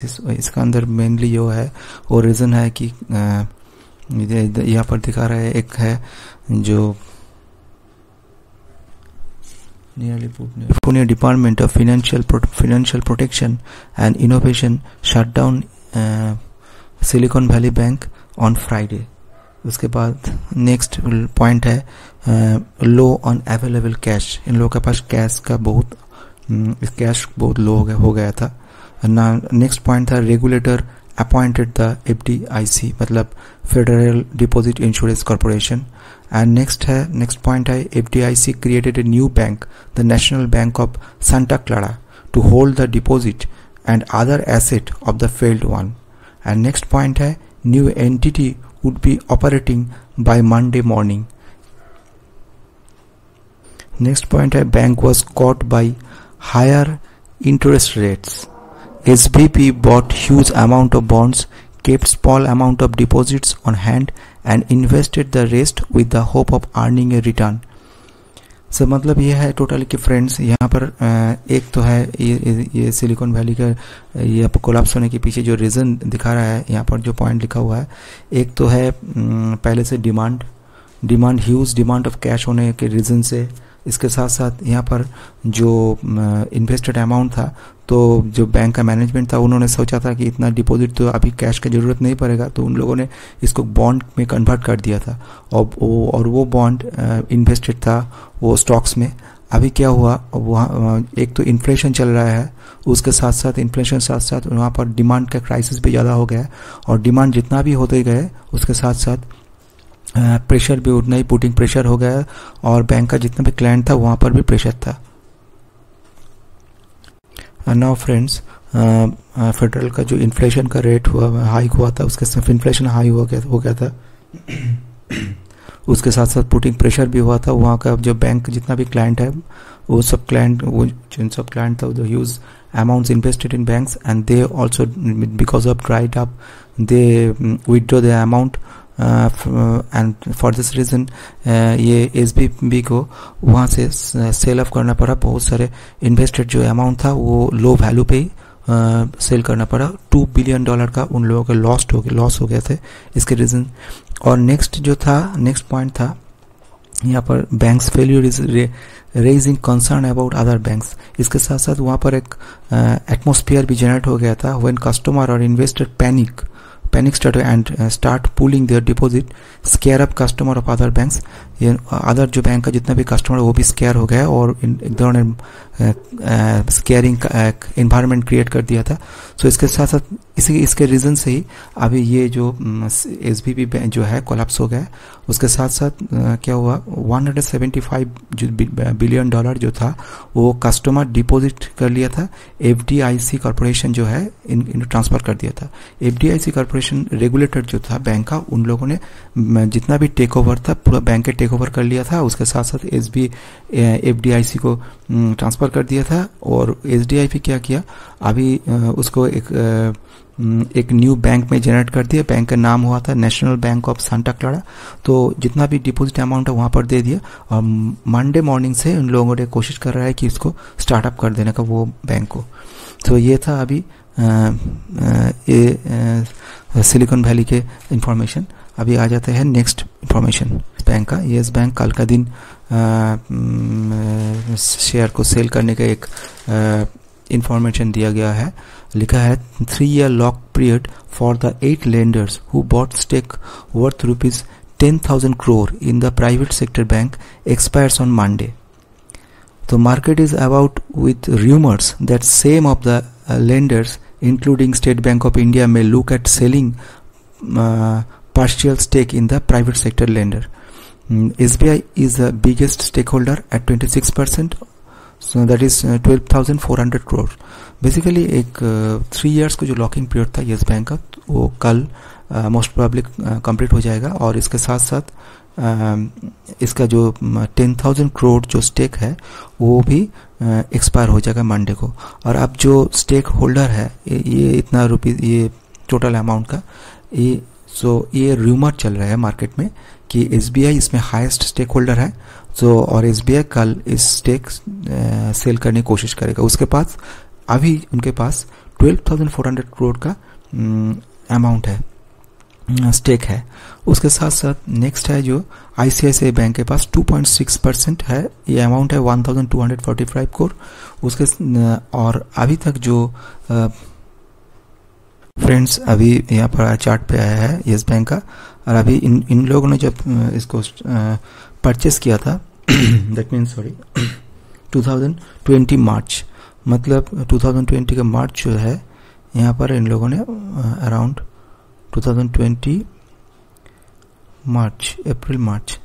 इसका अंदर मेनली जो है वो रीज़न है कि यहाँ पर दिखा रहा है, एक है जो Pune Department of Financial Protection and Innovation shut down Silicon Valley Bank on Friday. उसके बाद नेक्स्ट पॉइंट है लो ऑन अवेलेबल कैश. इन लोगों के पास कैश बहुत लो हो गया था. नेक्स्ट पॉइंट था रेगुलेटर अपॉइंटेड द FDIC मतलब federal deposit insurance corporation. And next point है FDIC created a new bank, the national bank of Santa Clara, to hold the deposit and other asset of the failed one. And next point है new entity would be operating by Monday morning. Next point है bank was caught by higher interest rates. SVB bought huge amount of bonds, kept small amount of deposits on hand and invested the rest with the hope of earning a return. So मतलब ये है total कि friends यहाँ पर एक तो है ये सिलिकॉन वैली का ये कोलैप्स होने के पीछे जो रीज़न दिखा रहा है, यहाँ पर जो पॉइंट लिखा हुआ है, एक तो है पहले से demand huge demand of cash होने के रीज़न से. इसके साथ साथ यहाँ पर जो इन्वेस्टेड अमाउंट था, तो जो बैंक का मैनेजमेंट था उन्होंने सोचा था कि इतना डिपॉजिट तो अभी कैश की ज़रूरत नहीं पड़ेगा, तो उन लोगों ने इसको बॉन्ड में कन्वर्ट कर दिया था. और वो बॉन्ड इन्वेस्टेड था वो स्टॉक्स में. अभी क्या हुआ, वहाँ एक तो इन्फ्लेशन चल रहा है, उसके साथ साथ वहाँ पर डिमांड का क्राइसिस भी ज़्यादा हो गया. और डिमांड जितना भी होते गए उसके साथ साथ प्रेशर भी उतना ही पुटिंग प्रेशर हो गया. और बैंक का जितना भी क्लाइंट था वहाँ पर भी प्रेशर था. नाउ फ्रेंड्स, फेडरल का जो इन्फ्लेशन का रेट हाइक हुआ था, उसके साथ इन्फ्लेशन हाई हो गया था. उसके साथ साथ पुटिंग प्रेशर भी हुआ था. वहाँ का जो बैंक जितना भी क्लाइंट है वो जिन सब क्लाइंट था, जो huge amounts invested in banks and they also because of dried up they withdraw the amount. And for this reason ये SVB को वहाँ से सेल ऑफ करना पड़ा. बहुत सारे इन्वेस्टेड जो अमाउंट था वो लो वैल्यू पे ही सेल करना पड़ा. $2 बिलियन का उन लोगों के लॉस हो गए थे इसके रीज़न. और नेक्स्ट पॉइंट था यहाँ पर banks failure is raising concern about other banks. इसके साथ साथ वहाँ पर एक एटमॉस्फेयर भी जनरेट हो गया था. व्हेन कस्टमर और investor panic started and start pooling their deposit, scare up customer of other banks. ये अदर जो बैंक का जितना भी कस्टमर वो भी स्केयर हो गया और एक दौरान स्केयरिंग इन्वायरमेंट क्रिएट कर दिया था. सो इसके साथ साथ इसके रीज़न से ही अभी ये जो SVB जो है कोलैप्स हो गया. उसके साथ साथ क्या हुआ, $175 बिलियन जो था वो कस्टमर डिपॉजिट कर लिया था. FDIC कॉर्पोरेशन जो है इन ट्रांसफ़र कर दिया था. FDIC कॉर्पोरेशन रेगुलेटर जो था बैंक का, उन लोगों ने जितना भी टेक ओवर था पूरा बैंक के टेक ओवर कर लिया था. उसके साथ साथ FDIC को ट्रांसफ़र कर दिया था. और SDIP क्या किया, अभी उसको एक न्यू बैंक में जनरेट कर दिया. बैंक का नाम हुआ था national bank of Santa Clara. तो जितना भी डिपॉजिट अमाउंट है वहाँ पर दे दिया. और मंडे मॉर्निंग से उन लोगों ने कोशिश कर रहा है कि इसको स्टार्टअप कर देने का वो बैंक को. तो ये था अभी ये सिलिकॉन वैली के इंफॉर्मेशन. अभी आ जाते हैं नेक्स्ट इंफॉर्मेशन बैंक का. येस बैंक कल का दिन शेयर को सेल करने का एक इंफॉर्मेशन दिया गया है. लिखा है 3-year lock period for the 8 lenders who bought stake worth ₹10,000 crore in the private sector bank expires on Monday. The market is about with rumors that some of the lenders including State Bank of India may look at selling partial stake in the private sector lender. SBI is the biggest stakeholder at 26%. So that is 12,400 crore. Basically एक 3 years को जो locking period था yes bank का, वो कल most probably complete हो जाएगा. और इसके साथ साथ इसका जो 10,000 करोड़ जो स्टेक है वो भी एक्सपायर हो जाएगा मंडे को. और अब जो स्टेक होल्डर है ये इतना रुपीज़, ये टोटल अमाउंट का ये रूमर चल रहा है मार्केट में कि SBI इसमें हाईएस्ट स्टेक होल्डर है. और SBI कल इस स्टेक सेल करने की कोशिश करेगा. उसके पास अभी उनके पास 12,400 करोड़ का अमाउंट है, स्टेक है। उसके साथ साथ नेक्स्ट है जो ICICI बैंक के पास 2.6% है, ये अमाउंट है 1,245 करोड़। उसके और अभी तक जो फ्रेंड्स अभी यहाँ पर चार्ट पे आया है येस बैंक का, और अभी इन लोगों ने जब इसको परचेस किया था दैट मीन्स सॉरी 2020 मार्च, मतलब 2020 का मार्च जो है यहाँ पर इन लोगों ने अराउंड 2020 मार्च, अप्रैल मार्च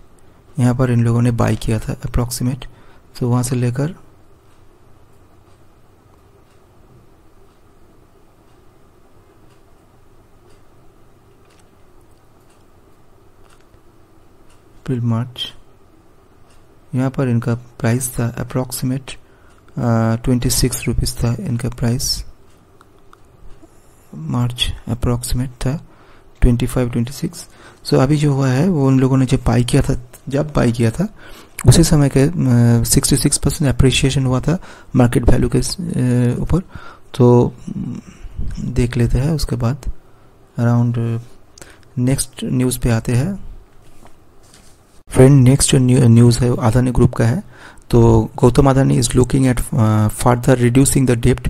यहाँ पर इन लोगों ने बाई किया था अप्रॉक्सीमेट। तो वहाँ से लेकर अप्रैल मार्च यहाँ पर इनका प्राइस था अप्रॉक्सीमेट 26 रुपीज़ था इनका प्राइस। मार्च अप्रॉक्सीमेट था 25-26। सो अभी जो हुआ है वो उन लोगों ने जब बाई किया था उसी समय के 66% अप्रिशिएशन हुआ था मार्केट वैल्यू के ऊपर। तो देख लेते हैं, उसके बाद अराउंड नेक्स्ट न्यूज़ पे आते हैं। फ्रेंड नेक्स्ट जो न्यूज़ है अदानी ग्रुप का है। तो Gautam Adani is looking at further reducing the डेप्ट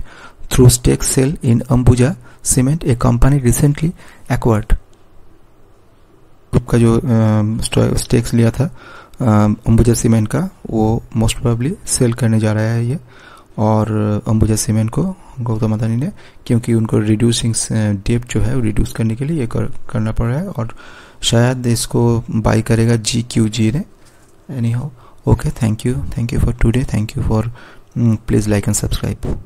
through stake sale in Ambuja cement, a company recently acquired. Group का जो स्टेक्स लिया था अंबुजा सीमेंट का, वो मोस्ट प्रोबेबली सेल करने जा रहा है ये, और अंबुजा सीमेंट को गौतम अदानी ने, क्योंकि उनको रिड्यूसिंग डेप्ट जो है वो रिड्यूस करने के लिए ये करना पड़ रहा है, और शायद इसको बाई करेगा GQG ने। Any how, okay, thank you for today, thank you for please like and subscribe.